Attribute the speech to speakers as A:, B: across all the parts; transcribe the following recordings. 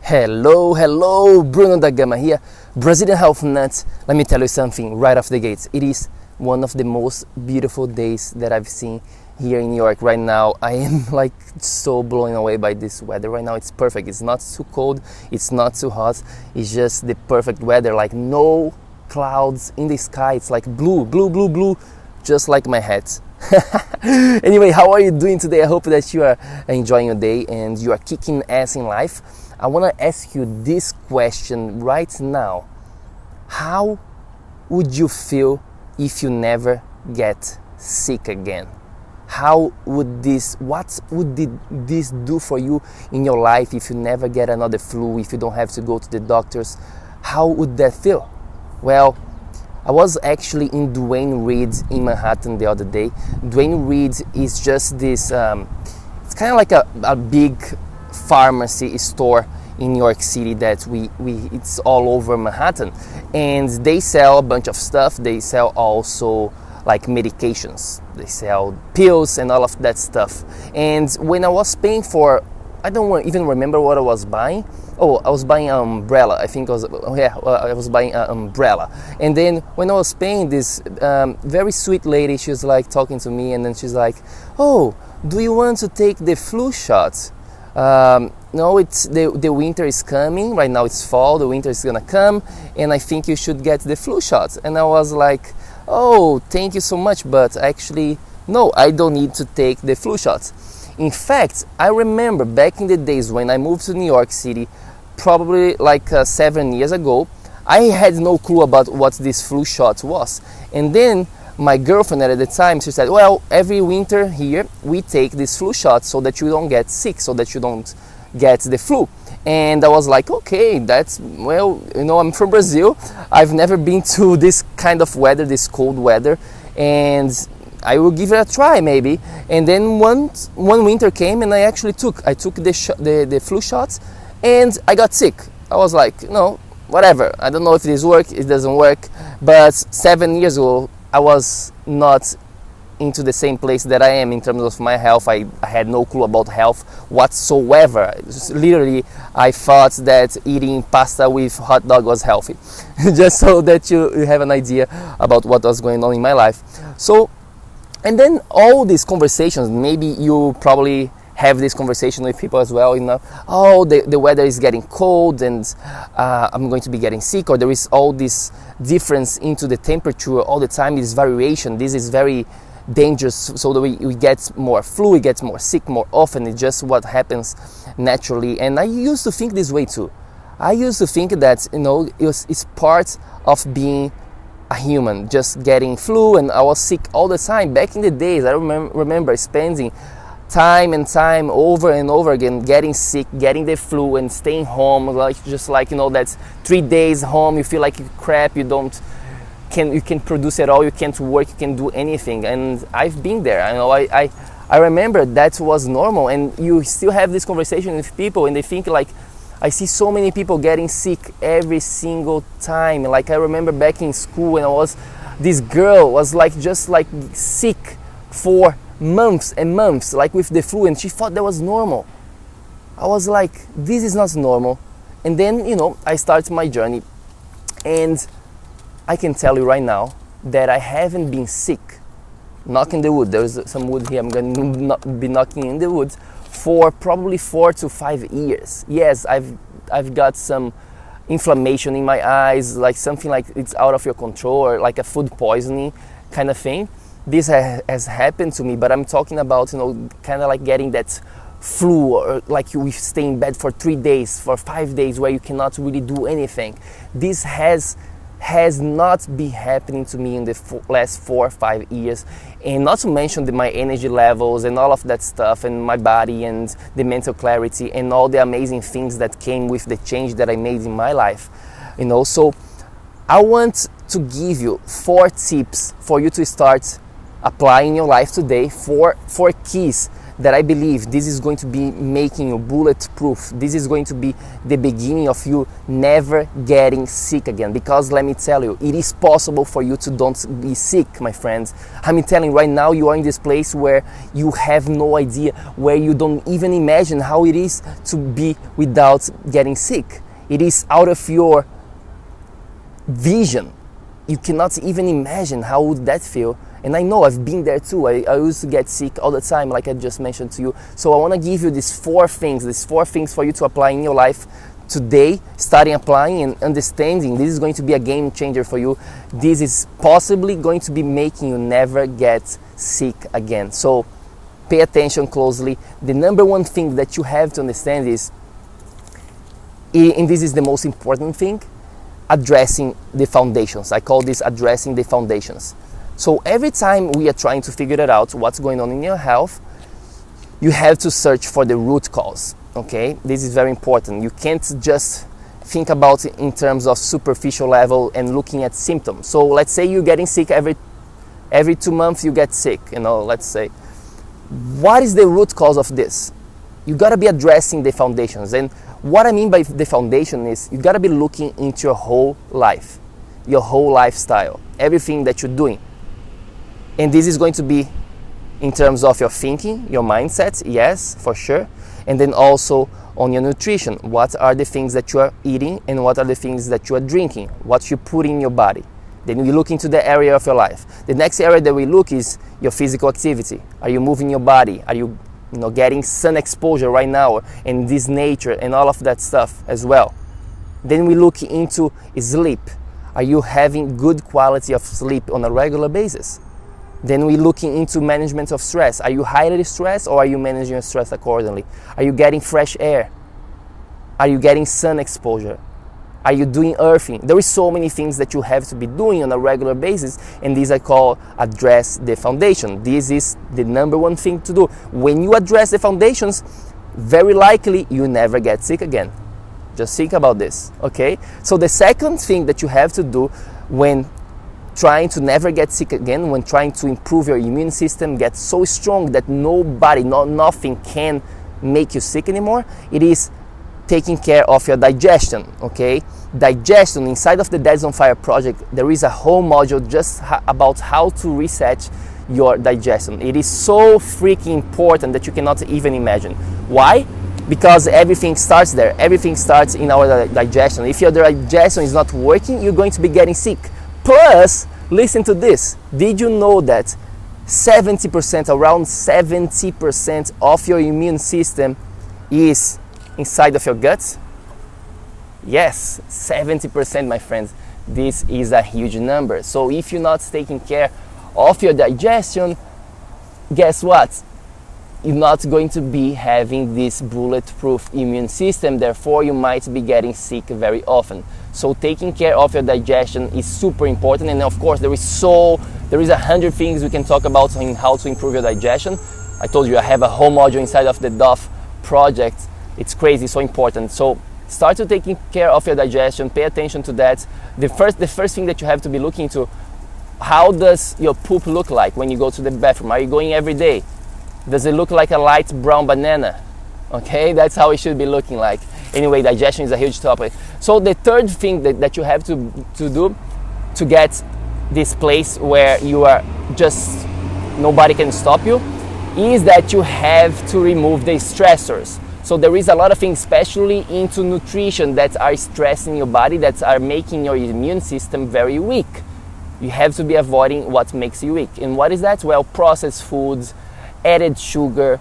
A: Hello, Bruno da GAMA here, Brazilian health nut. Let me tell you something right off the gates. It is one of the most beautiful days that I've seen here in New York right now. I am like so blown away by this weather right now. It's perfect. It's not too cold, it's not too hot. It's just the perfect weather, like no clouds in the sky. It's like blue, just like my hat. Anyway, how are you doing today? I hope that you are enjoying your day and you are kicking ass in life. I want to ask you this question right now. How would you feel if you never get sick again? What would this do for you in your life if you never get another flu, if you don't have to go to the doctors? How would that feel? Well, I was actually in Duane Reade in Manhattan the other day. Duane Reade is just this, it's kind of like a big pharmacy store in New York City that it's all over Manhattan, and they sell a bunch of stuff. They sell also like medications, they sell pills and all of that stuff. And when I was paying for, I don't even remember what I was buying. Oh, I was buying an umbrella. I think I was buying an umbrella. And then when I was paying, this very sweet lady, she was like talking to me, and then she's like, "Oh, do you want to take the flu shot? No, it's the winter is coming. Right now it's fall, the winter is gonna come, and I think you should get the flu shot." And I was like, "Oh, thank you so much, but actually, no, I don't need to take the flu shots." In fact, I remember back in the days when I moved to New York City, probably like 7 years ago, I had no clue about what this flu shot was. And then my girlfriend at the time, she said, "Well, every winter here we take this flu shot so that you don't get sick, so that you don't get the flu." And I was like, okay, that's, well, you know, I'm from Brazil. I've never been to this kind of weather, this cold weather, and I will give it a try maybe. And then one winter came, and I took the flu shots, and I got sick. I was like, no, whatever. I don't know if this works, it doesn't work. But 7 years ago, I was not into the same place that I am in terms of my health. I had no clue about health whatsoever. Literally, I thought that eating pasta with hot dog was healthy. Just so that you have an idea about what was going on in my life. So, and then all these conversations, maybe you probably have this conversation with people as well, you know, oh, the weather is getting cold and I'm going to be getting sick, or there is all this difference into the temperature all the time, this variation. This is very dangerous, so that we get more flu, we get more sick more often. It's just what happens naturally. And I used to think this way too. I used to think that, you know, it's part of being a human, just getting flu, and I was sick all the time. Back in the days, I remember spending time and time over and over again getting sick, getting the flu, and staying home, like just like, you know, that's 3 days home, you feel like crap, you can produce at all, you can't work, you can't do anything. And I've been there. I know I remember that was normal, and you still have this conversation with people, and they think like, I see so many people getting sick every single time. Like I remember back in school when this girl was like just like sick for months and months, like with the flu, and she thought that was normal. I was like, this is not normal. And then, you know, I started my journey, and I can tell you right now that I haven't been sick, knocking the wood, there's some wood here, I'm going to not be knocking in the wood, for probably 4 to 5 years. Yes, I've got some inflammation in my eyes, like something like it's out of your control, or like a food poisoning kind of thing. This has happened to me, but I'm talking about, you know, kind of like getting that flu, or like you stay in bed for 3 days, for 5 days, where you cannot really do anything. This has not been happening to me in the last 4 or 5 years, and not to mention my energy levels and all of that stuff, and my body and the mental clarity and all the amazing things that came with the change that I made in my life, you know. So I want to give you 4 tips for you to start applying in your life today, 4 keys that I believe this is going to be making you bulletproof. This is going to be the beginning of you never getting sick again. Because let me tell you, it is possible for you to don't be sick, my friends. I'm telling you right now, you are in this place where you have no idea, where you don't even imagine how it is to be without getting sick. It is out of your vision. You cannot even imagine how would that feel. And I know I've been there too. I used to get sick all the time, like I just mentioned to you. So I want to give you these four things for you to apply in your life today, starting applying and understanding. This is going to be a game changer for you. This is possibly going to be making you never get sick again. So pay attention closely. The number one thing that you have to understand is, and this is the most important thing, addressing the foundations. I call this addressing the foundations. So every time we are trying to figure it out, what's going on in your health, you have to search for the root cause, okay? This is very important. You can't just think about it in terms of superficial level and looking at symptoms. So let's say you're getting sick every 2 months, you get sick, let's say. What is the root cause of this? You gotta be addressing the foundations. And what I mean by the foundation is you gotta be looking into your whole life, your whole lifestyle, everything that you're doing. And this is going to be in terms of your thinking, your mindset, yes, for sure. And then also on your nutrition. What are the things that you are eating and what are the things that you are drinking? What you put in your body. Then we look into the area of your life. The next area that we look is your physical activity. Are you moving your body? Are you getting sun exposure right now and this nature and all of that stuff as well? Then we look into sleep. Are you having good quality of sleep on a regular basis? Then we're looking into management of stress. Are you highly stressed or are you managing your stress accordingly? Are you getting fresh air? Are you getting sun exposure? Are you doing earthing? There is so many things that you have to be doing on a regular basis, and these I call address the foundation. This is the number one thing to do. When you address the foundations, very likely you never get sick again. Just think about this, okay? So the second thing that you have to do when trying to never get sick again, when trying to improve your immune system, get so strong that nothing can make you sick anymore, it is taking care of your digestion, okay? Digestion, inside of the Dads on Fire project, there is a whole module just about how to reset your digestion. It is so freaking important that you cannot even imagine. Why? Because everything starts there. Everything starts in our digestion. If your digestion is not working, you're going to be getting sick. Plus, listen to this. Did you know that 70%, around 70% of your immune system is inside of your guts? Yes, 70%, my friends. This is a huge number. So if you're not taking care of your digestion, guess what? You're not going to be having this bulletproof immune system, therefore you might be getting sick very often. So taking care of your digestion is super important, and of course there is 100 things we can talk about on how to improve your digestion. I told you I have a whole module inside of the DOF project. It's crazy, so important. So start to taking care of your digestion, pay attention to that. The first thing that you have to be looking into, how does your poop look like when you go to the bathroom? Are you going every day? Does it look like a light brown banana? Okay, that's how it should be looking like. Anyway, digestion is a huge topic. So the third thing that you have to do to get this place where you are just, nobody can stop you, is that you have to remove the stressors. So there is a lot of things, especially into nutrition, that are stressing your body, that are making your immune system very weak. You have to be avoiding what makes you weak. And what is that? Well, processed foods, added sugar,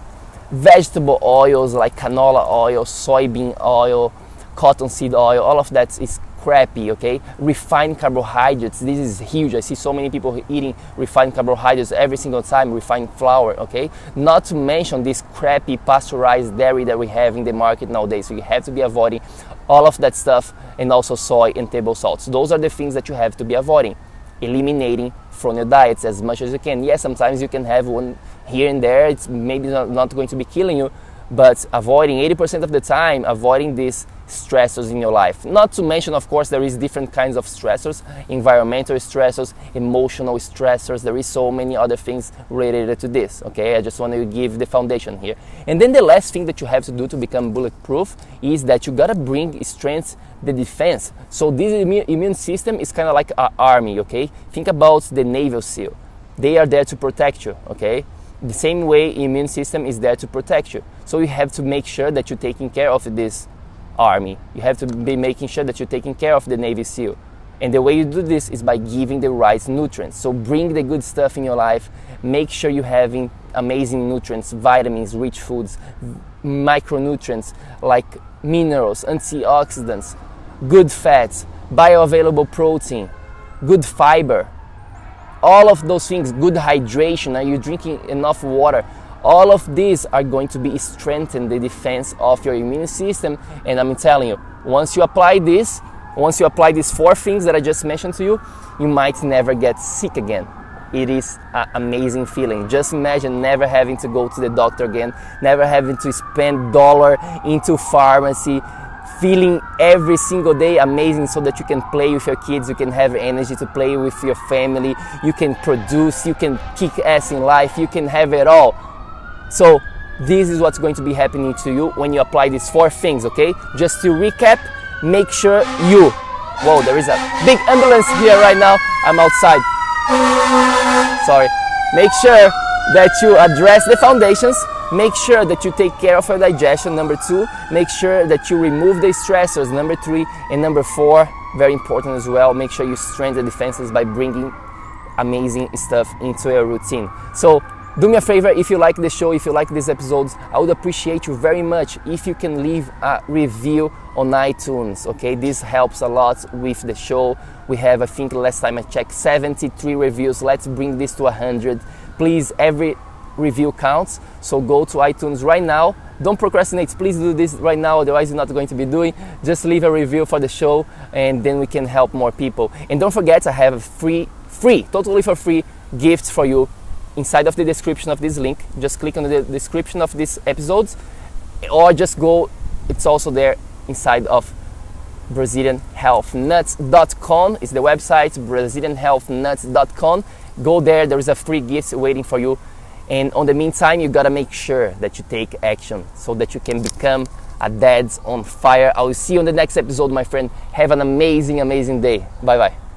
A: vegetable oils like canola oil, soybean oil, cottonseed oil, all of that is crappy, okay? Refined carbohydrates, this is huge. I see so many people eating refined carbohydrates every single time, refined flour, okay? Not to mention this crappy pasteurized dairy that we have in the market nowadays. So you have to be avoiding all of that stuff, and also soy and table salts. Those are the things that you have to be avoiding, eliminating from your diets as much as you can. Yes, sometimes you can have one here and there. It's maybe not going to be killing you, but avoiding 80% of the time, avoiding these stressors in your life. Not to mention, of course, there is different kinds of stressors, environmental stressors, emotional stressors. There is so many other things related to this, okay? I just want to give the foundation here. And then the last thing that you have to do to become bulletproof is that you gotta bring strength, the defense. So this immune system is kind of like an army, okay? Think about the Navy SEAL. They are there to protect you, okay? The same way immune system is there to protect you. So you have to make sure that you're taking care of this army. You have to be making sure that you're taking care of the Navy SEAL. And the way you do this is by giving the right nutrients. So bring the good stuff in your life. Make sure you're having amazing nutrients, vitamins, rich foods, micronutrients like minerals, antioxidants, good fats, bioavailable protein, good fiber. All of those things, good hydration, are you drinking enough water? All of these are going to be strengthen the defense of your immune system. And I'm telling you, once you apply these 4 things that I just mentioned to you, you might never get sick again. It is an amazing feeling. Just imagine never having to go to the doctor again, never having to spend dollar into pharmacy, feeling every single day amazing so that you can play with your kids, you can have energy to play with your family, you can produce, you can kick ass in life, you can have it all. So this is what's going to be happening to you when you apply these 4 things, okay? Just to recap, make sure you... Whoa, there is a big ambulance here right now. I'm outside. Sorry. Make sure that you address the foundations. Make sure that you take care of your digestion, number 2. Make sure that you remove the stressors, number 3. And number 4, very important as well, make sure you strengthen the defenses by bringing amazing stuff into your routine. So do me a favor, if you like the show, if you like these episodes, I would appreciate you very much if you can leave a review on iTunes, okay? This helps a lot with the show. We have, I think last time I checked, 73 reviews. Let's bring this to 100. Please, every review counts. So go to iTunes right now. Don't procrastinate. Please do this right now, otherwise you're not going to be doing. Just leave a review for the show and then we can help more people. And don't forget, I have a free, totally for free gift for you inside of the description of this link. Just click on the description of these episodes or just go, it's also there inside of BrazilianHealthNuts.com is the website, BrazilianHealthNuts.com. Go there, there is a free gift waiting for you. And on the meantime, you gotta make sure that you take action so that you can become a dads on fire. I will see you on the next episode, my friend. Have an amazing, amazing day. Bye bye.